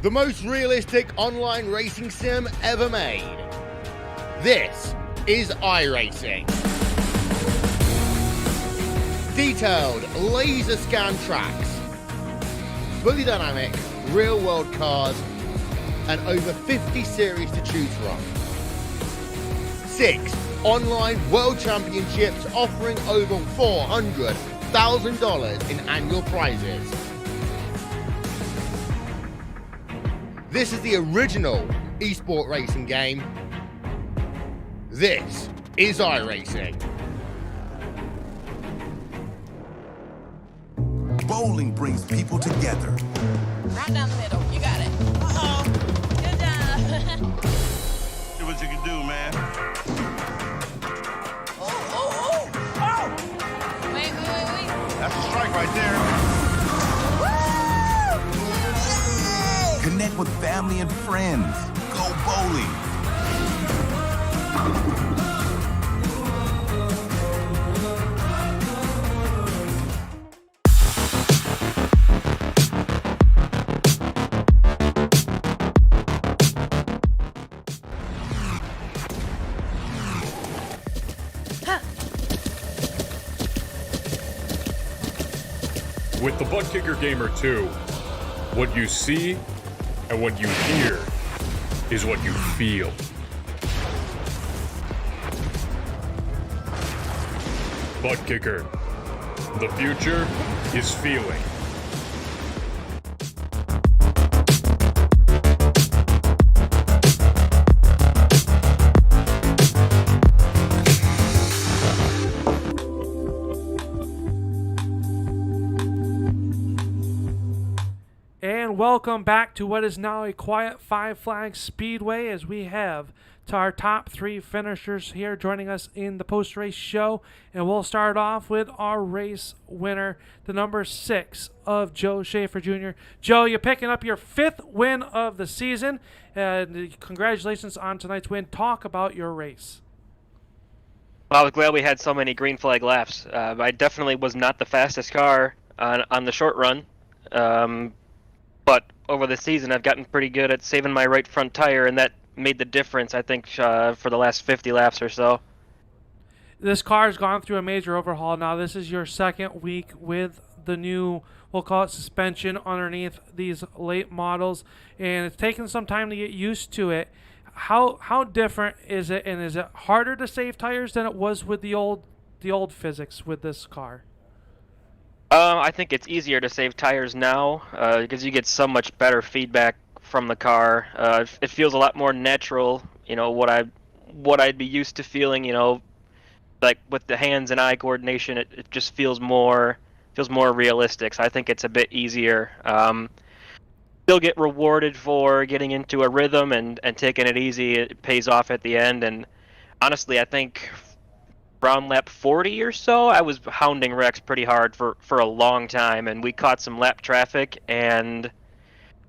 the most realistic online racing sim ever made. This is iRacing. Detailed laser scan tracks, fully dynamic real world cars, and over 50 series to choose from. 6 online world championships offering over $400,000 in annual prizes. This is the original esport racing game. This is iRacing. Bowling brings people together. Right down the middle. You got it. Uh-oh. Good job. See what you can do, man. Oh. Wait. That's a strike right there. Woo! Connect with family and friends. Go bowling. With the Butt Kicker Gamer 2, what you see and what you hear is what you feel. Butt Kicker. The future is feeling. And welcome back to what is now a quiet 5 Flags Speedway, as we have to our top 3 finishers here joining us in the post-race show. And we'll start off with our race winner, the number 6 of Joe Schaefer Jr. Joe, you're picking up your 5th win of the season. Congratulations on tonight's win. Talk about your race. Well, I was glad we had so many green flag laps. I definitely was not the fastest car on the short run. But over the season, I've gotten pretty good at saving my right front tire, and that made the difference, I think, for the last 50 laps or so. This car has gone through a major overhaul. Now, this is your second week with the new, we'll call it suspension, underneath these late models, and it's taken some time to get used to it. How different is it, and is it harder to save tires than it was with the old physics with this car? I think it's easier to save tires now because you get so much better feedback from the car. It feels a lot more natural. You know, what I'd be used to feeling. You know, like with the hands and eye coordination, it just feels more realistic. So I think it's a bit easier. Still get rewarded for getting into a rhythm and taking it easy. It pays off at the end. And honestly, I think around lap 40 or so, I was hounding Rex pretty hard for a long time, and we caught some lap traffic, and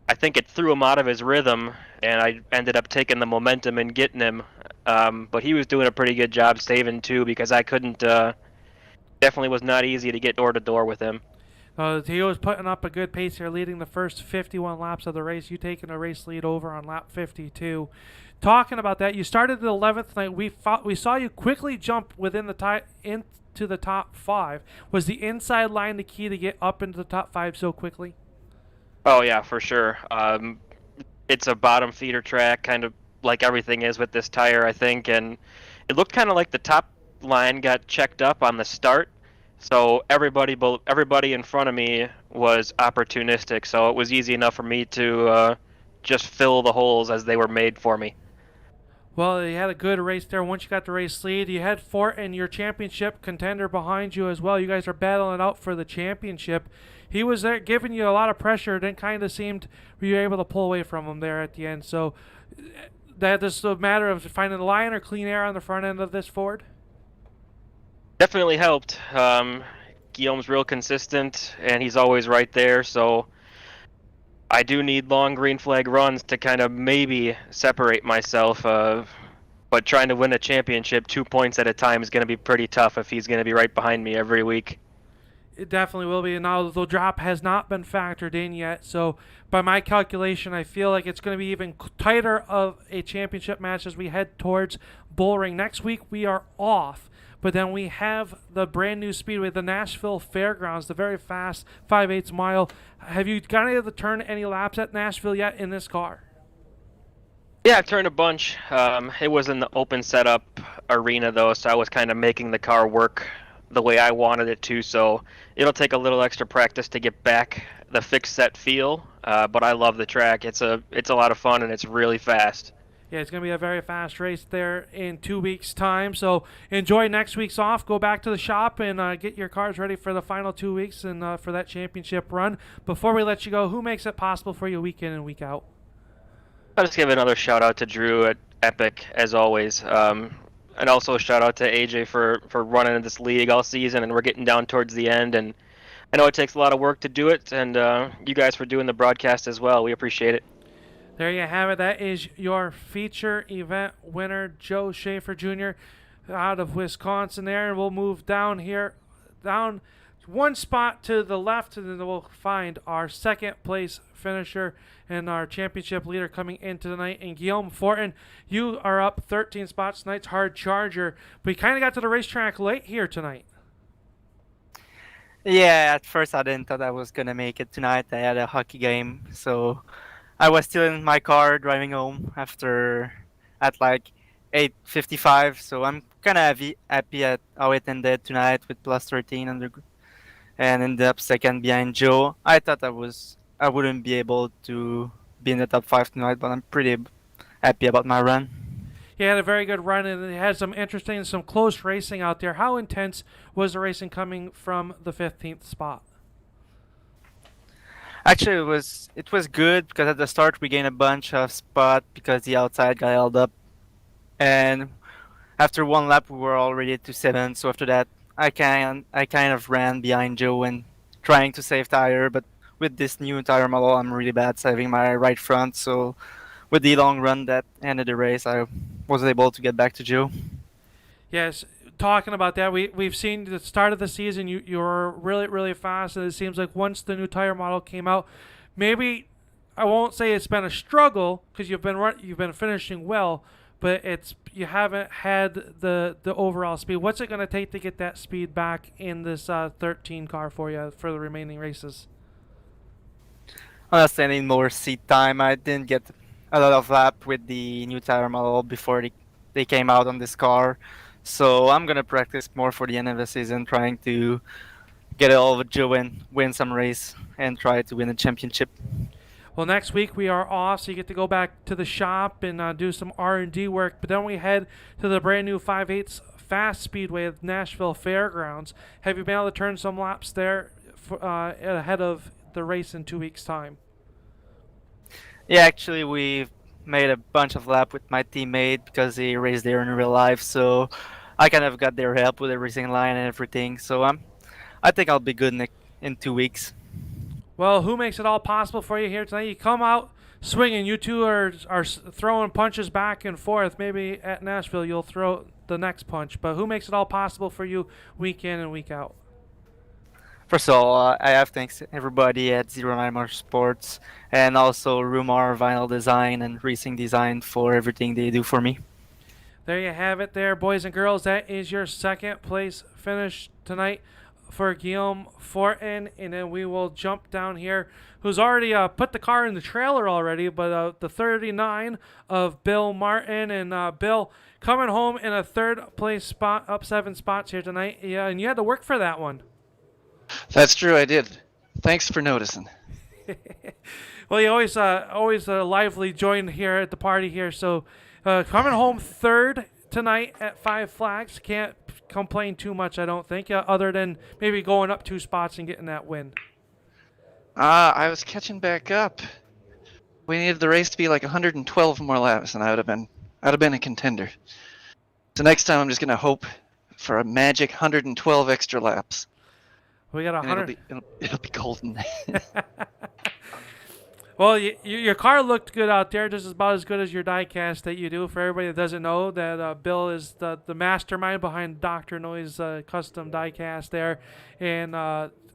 I think it threw him out of his rhythm, and I ended up taking the momentum and getting him. But he was doing a pretty good job saving too, because I couldn't. Definitely was not easy to get door to door with him. He was putting up a good pace here, leading the first 51 laps of the race. You taking a race lead over on lap 52. Talking about that, you started the 11th night. We saw you quickly jump within the into the top 5. Was the inside line the key to get up into the top 5 so quickly? Oh yeah, for sure. It's a bottom feeder track, kind of like everything is with this tire, I think, and it looked kind of like the top line got checked up on the start. So everybody in front of me was opportunistic, so it was easy enough for me to just fill the holes as they were made for me. Well, you had a good race there. Once you got the race lead, you had Fort and your championship contender behind you as well. You guys are battling out for the championship. He was there giving you a lot of pressure. Then kind of seemed you were able to pull away from him there at the end. So that is a matter of finding the line or clean air on the front end of this Ford? Definitely helped. Guillaume's real consistent, and he's always right there, so I do need long green flag runs to kind of maybe separate myself, but trying to win a championship 2 points at a time is going to be pretty tough if he's going to be right behind me every week. It definitely will be. And now the drop has not been factored in yet. So by my calculation, I feel like it's going to be even tighter of a championship match as we head towards Bullring. Next week we are off. But then we have the brand new speedway, the Nashville Fairgrounds, the very fast 5/8 mile. Have you gotten able to turn any laps at Nashville yet in this car? Yeah, I've turned a bunch. It was in the open setup arena though, so I was kind of making the car work the way I wanted it to. So it'll take a little extra practice to get back the fixed set feel. But I love the track. It's a lot of fun and it's really fast. Yeah, it's going to be a very fast race there in 2 weeks' time. So enjoy next week's off. Go back to the shop and get your cars ready for the final 2 weeks and for that championship run. Before we let you go, who makes it possible for you week in and week out? I'll just give another shout out to Drew at Epic as always, and also a shout out to AJ for running this league all season. And we're getting down towards the end, and I know it takes a lot of work to do it. And you guys for doing the broadcast as well. We appreciate it. There you have it. That is your feature event winner, Joe Schaefer Jr. out of Wisconsin there. And we'll move down here, down one spot to the left, and then we'll find our second place finisher and our championship leader coming into tonight. And Guillaume Fortin, you are up 13 spots. Tonight's hard charger. But you kind of got to the racetrack late here tonight. Yeah, at first I didn't thought I was going to make it tonight. I had a hockey game, so I was still in my car driving home at like 8:55. So I'm kind of happy at how it ended tonight with plus 13 and ended up second behind Joe. I thought I wouldn't be able to be in the top 5 tonight, but I'm pretty happy about my run. He had a very good run, and it had some interesting, some close racing out there. How intense was the racing coming from the 15th spot? Actually, it was good because at the start we gained a bunch of spot because the outside got held up, and after one lap we were already to 7. So after that, I kind of ran behind Joe and trying to save tire, but with this new tire model, I'm really bad saving my right front. So with the long run that ended the race, I was able to get back to Joe. Yes, talking about that, we've seen the start of the season. You were really, really fast, and it seems like once the new tire model came out, maybe I won't say it's been a struggle because you've been finishing well, but you haven't had the overall speed. What's it going to take to get that speed back in this 13 car for you for the remaining races? Honestly, I need more seat time. I didn't get a lot of lap with the new tire model before they came out on this car. So I'm going to practice more for the end of the season, trying to get it all with Joe and win some race and try to win a championship. Well, next week we are off, so you get to go back to the shop and do some R&D work. But then we head to the brand new 5/8 Fast Speedway at Nashville Fairgrounds. Have you been able to turn some laps there ahead of the race in 2 weeks' time? Yeah, actually, we made a bunch of laps with my teammate because they raced there in real life. So I kind of got their help with the racing line and everything. So I think I'll be good in 2 weeks. Well, who makes it all possible for you here tonight? You come out swinging. You two are throwing punches back and forth. Maybe at Nashville you'll throw the next punch. But who makes it all possible for you week in and week out? First of all, I have thanks to everybody at 09 Motorsports and also Rumar Vinyl Design and Racing Design for everything they do for me. There you have it there, boys and girls. That is your second place finish tonight for Guillaume Fortin. And then we will jump down here, who's already put the car in the trailer already, but the 39 of Bill Martin. And Bill coming home in a third place spot, up 7 spots here tonight. Yeah, and you had to work for that one. That's true, I did. Thanks for noticing. Well, you always lively join here at the party here. So coming home third tonight at 5 Flags. Can't complain too much, I don't think, other than maybe going up 2 spots and getting that win. I was catching back up. We needed the race to be like 112 more laps, and I'd have been a contender. So next time I'm just gonna hope for a magic 112 extra laps. We got 100. It'll be golden. Well, your car looked good out there, just about as good as your diecast that you do. For everybody that doesn't know, that Bill is the mastermind behind Dr. Noise custom diecast there. And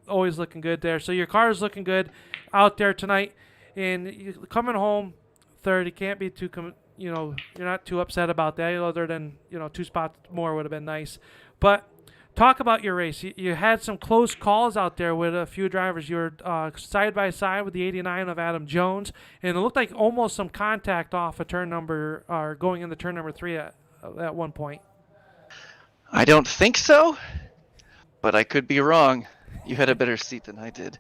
always looking good there. So your car is looking good out there tonight, and you coming home third. You can't be too, you're not too upset about that. Other than 2 spots more would have been nice. But talk about your race. You had some close calls out there with a few drivers. You were side by side with the 89 of Adam Jones, and it looked like almost some contact off a turn number, or going into turn number 3 at one point. I don't think so, but I could be wrong. You had a better seat than I did.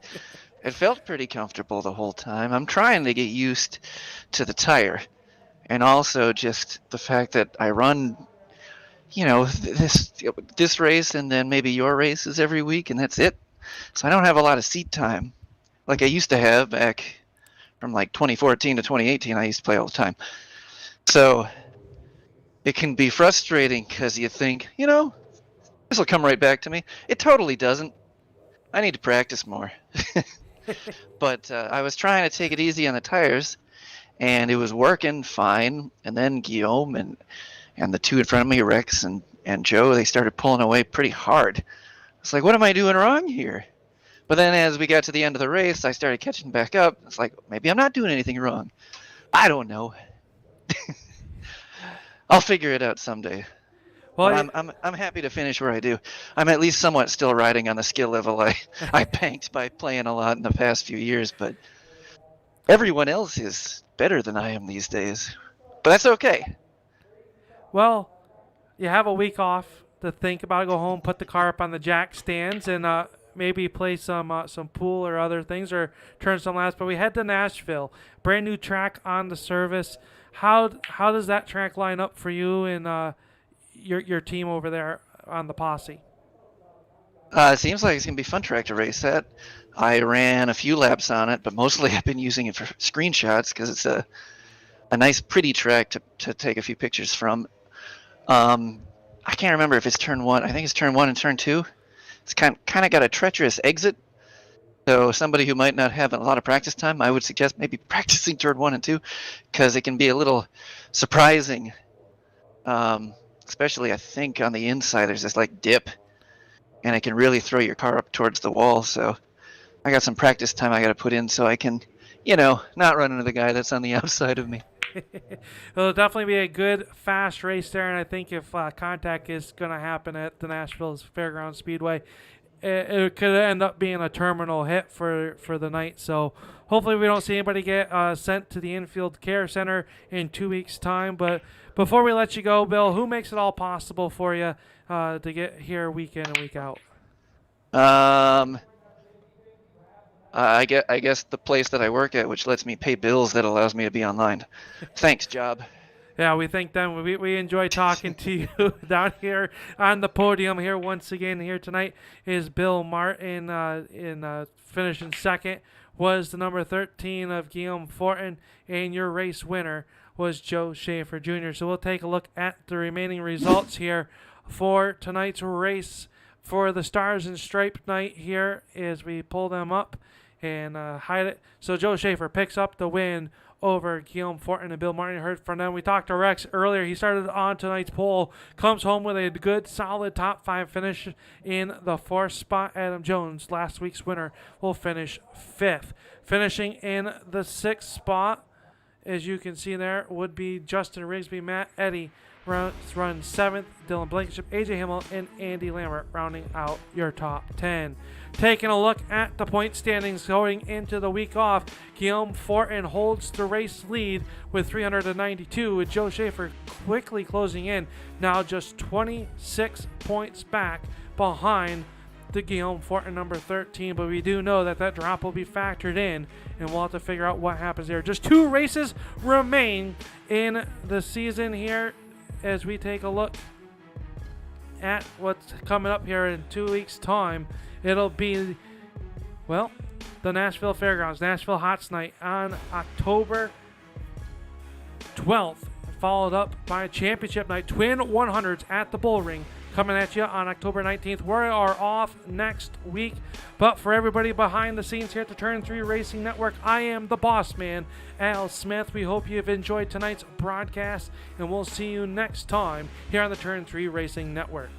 It felt pretty comfortable the whole time. I'm trying to get used to the tire, and also just the fact that I run, this race and then maybe your races every week, and that's it. So I don't have a lot of seat time like I used to have back from like 2014 to 2018. I used to play all the time. So it can be frustrating because you think, this will come right back to me. It totally doesn't. I need to practice more. But I was trying to take it easy on the tires, and it was working fine. And then Guillaume and the two in front of me, Rex and Joe, they started pulling away pretty hard. It's like, what am I doing wrong here? But then as we got to the end of the race, I started catching back up. It's like, maybe I'm not doing anything wrong. I don't know. I'll figure it out someday. Well, I'm happy to finish where I do. I'm at least somewhat still riding on the skill level I banked by playing a lot in the past few years, but everyone else is better than I am these days. But that's okay. Well, you have a week off to think about it, go home, put the car up on the jack stands, and maybe play some pool or other things, or turn some laps. But we head to Nashville, brand new track on the service. How does that track line up for you and your team over there on the posse? It seems like it's going to be a fun track to race at. I ran a few laps on it, but mostly I've been using it for screenshots because it's a nice, pretty track to take a few pictures from. I can't remember if it's turn 1. I think it's turn 1 and turn 2. It's kind of got a treacherous exit. So somebody who might not have a lot of practice time, I would suggest maybe practicing turn 1 and 2 because it can be a little surprising. Especially, I think, on the inside, there's this dip, and it can really throw your car up towards the wall. So I got some practice time I got to put in so I can, not run into the guy that's on the outside of me. It'll definitely be a good, fast race there, and I think if contact is going to happen at the Nashville Fairgrounds Speedway, it could end up being a terminal hit for the night. So hopefully we don't see anybody get sent to the infield care center in 2 weeks' time. But before we let you go, Bill, who makes it all possible for you to get here week in and week out? I guess the place that I work at, which lets me pay bills that allows me to be online. Thanks, job. Yeah, we thank them. We enjoy talking to you down here on the podium here once again. Here tonight is Bill Martin in finishing second. Was the number 13 of Guillaume Fortin, and your race winner was Joe Schaefer Jr. So we'll take a look at the remaining results here for tonight's race for the Stars and Stripe night here as we pull them up and hide it. So Joe Schaefer picks up the win over Guillaume Fortin and Bill Martin. Heard from them. We talked to Rex earlier. He started on tonight's poll, comes home with a good, solid top 5 finish in the 4th spot. Adam Jones, last week's winner, will finish 5th. Finishing in the 6th spot, as you can see there, would be Justin Rigsby. Matt Eddy runs 7th. Dylan Blankenship, AJ Himmel, and Andy Lambert rounding out your top 10. Taking a look at the point standings going into the week off, Guillaume Fortin holds the race lead with 392, with Joe Schaefer quickly closing in, now just 26 points back behind the Guillaume Fortin number 13. But we do know that drop will be factored in, and we'll have to figure out what happens there. Just 2 races remain in the season here as we take a look at what's coming up here in 2 weeks' time. It'll be, the Nashville Fairgrounds, Nashville Hots Night on October 12th, followed up by a championship night, Twin 100s at the Bull Ring, coming at you on October 19th. We are off next week, but for everybody behind the scenes here at the Turn 3 Racing Network, I am the boss man, Al Smith. We hope you've enjoyed tonight's broadcast, and we'll see you next time here on the Turn 3 Racing Network.